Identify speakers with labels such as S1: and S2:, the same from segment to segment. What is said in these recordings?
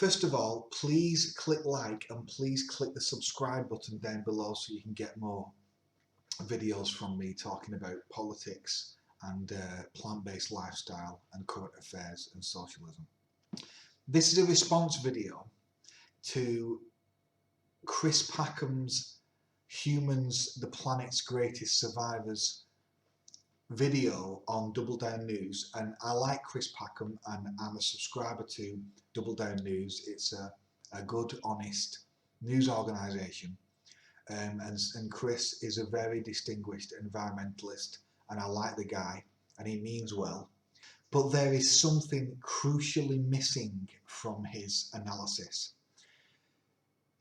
S1: First of all, please click like and please click the subscribe button down below so you can get more videos from me talking about politics and plant-based lifestyle and current affairs and socialism. This is a response video to Chris Packham's Humans, the Planet's Greatest Survivors video on Double Down News, and I like Chris Packham and I'm a subscriber to Double Down News. It's a good, honest news organisation, and Chris is a very distinguished environmentalist and I like the guy and he means well, but there is something crucially missing from his analysis.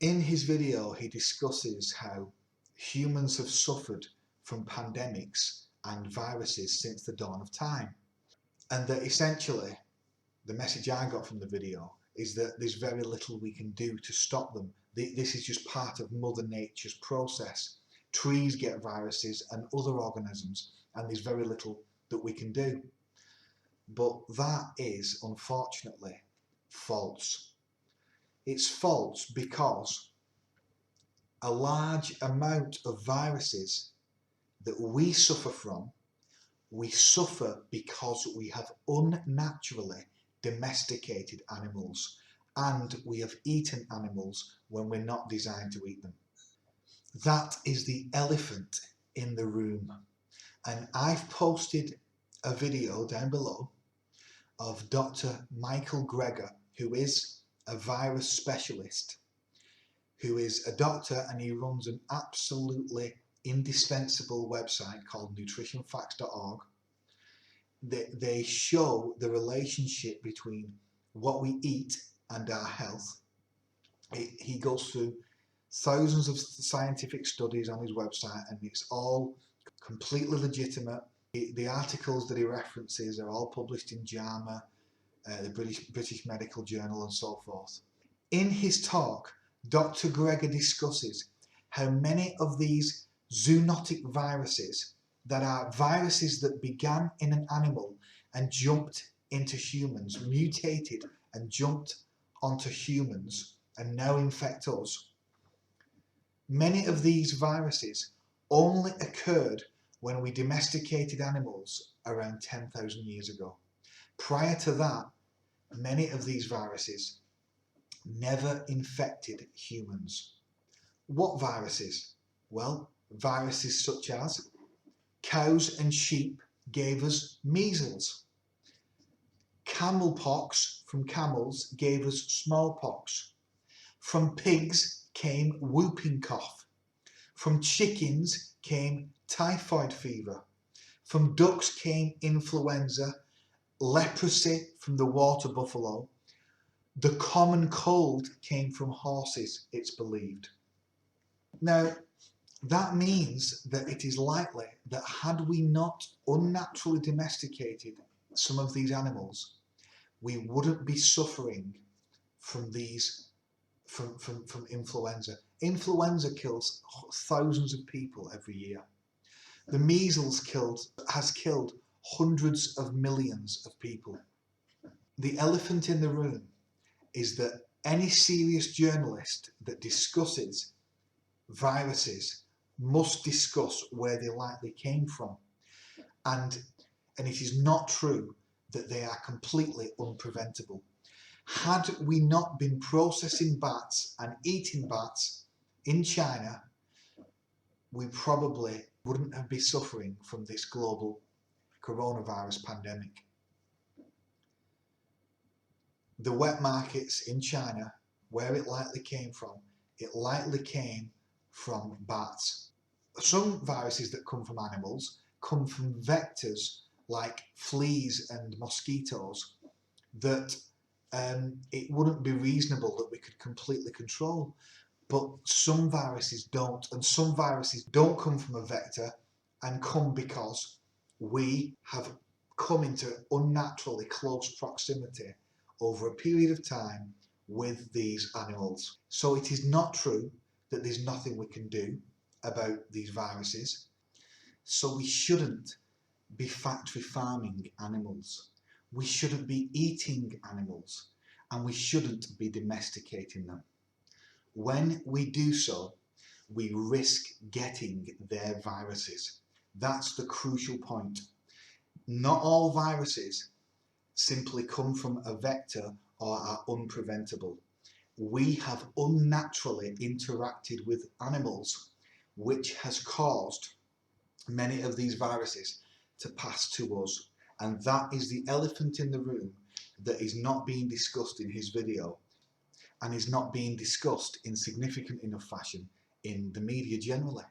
S1: In his video he discusses how humans have suffered from pandemics and viruses since the dawn of time, and that essentially the message I got from the video is that there's very little we can do to stop them. This is just part of Mother Nature's process. Trees get viruses and other organisms, and there's very little that we can do. But that is unfortunately false. It's false because a large amount of viruses that we suffer from, we suffer because we have unnaturally domesticated animals, and we have eaten animals when we're not designed to eat them. That is the elephant in the room, and I've posted a video down below of Dr. Michael Greger, who is a virus specialist, who is a doctor, and he runs an absolutely indispensable website called nutritionfacts.org. They show the relationship between what we eat and our health. He goes through thousands of scientific studies on his website, and it's all completely legitimate. The articles that he references are all published in JAMA, the British Medical Journal, and so forth. In his talk, Dr. Greger discusses how many of these zoonotic viruses, that are viruses that began in an animal and jumped into humans, mutated and jumped onto humans and now infect us. Many of these viruses only occurred when we domesticated animals around 10,000 years ago. Prior to that, many of these viruses never infected humans. What viruses? Well, viruses such as cows and sheep gave us measles. Camel pox from camels gave us smallpox. From pigs came whooping cough. From chickens came typhoid fever. From ducks came influenza, leprosy from the water buffalo. The common cold came from horses, it's believed. Now, that means that it is likely that had we not unnaturally domesticated some of these animals, we wouldn't be suffering from from influenza. Influenza kills thousands of people every year. The measles has killed hundreds of millions of people. The elephant in the room is that any serious journalist that discusses viruses must discuss where they likely came from, and it is not true that they are completely unpreventable. Had we not been processing bats and eating bats in China, we probably wouldn't have been suffering from this global coronavirus pandemic. The wet markets in China, where it likely came from bats. Some viruses that come from animals come from vectors like fleas and mosquitoes that it wouldn't be reasonable that we could completely control. But some viruses don't, and some viruses don't come from a vector and come because we have come into unnaturally close proximity over a period of time with these animals. So it is not true that there's nothing we can do about these viruses. So we shouldn't be factory farming animals. We shouldn't be eating animals. and we shouldn't be domesticating them. When we do so, we risk getting their viruses. That's the crucial point. Not all viruses simply come from a vector or are unpreventable. We have unnaturally interacted with animals, which has caused many of these viruses to pass to us. And that is the elephant in the room that is not being discussed in his video, and is not being discussed in significant enough fashion in the media generally.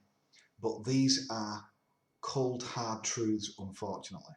S1: But these are cold, hard truths, unfortunately.